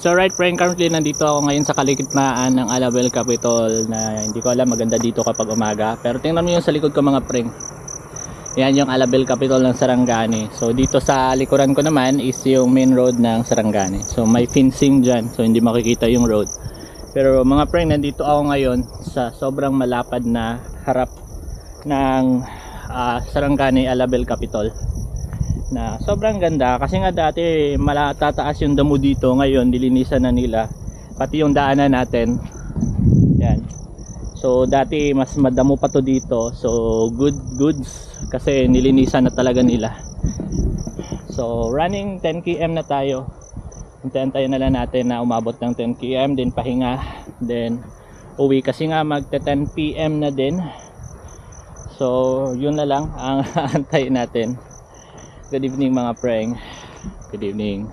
So right friend, currently nandito ako ngayon sa kaligitnaan ng Alabel Capitol na hindi ko alam, maganda dito kapag umaga. Pero tingnan mo yung sa likod ko mga preng. Yan yung Alabel Capitol ng Sarangani. So dito sa likuran ko naman is yung main road ng Sarangani. So may fencing dyan, so hindi makikita yung road. Pero mga preng, nandito ako ngayon sa sobrang malapad na harap ng Sarangani Alabel Capitol. Na sobrang ganda kasi nga dati tataas yung damo dito, ngayon nilinisan na nila pati yung daanan natin. Yan. So dati mas madamo pa to dito. So goods kasi nilinisan na talaga nila. So running 10 km na tayo. Hintayin na lang natin na umabot ng 10 km, then pahinga, then uwi kasi nga magte 10 PM na din. So yun na lang ang aantayin natin. Good evening mga preng. Good evening.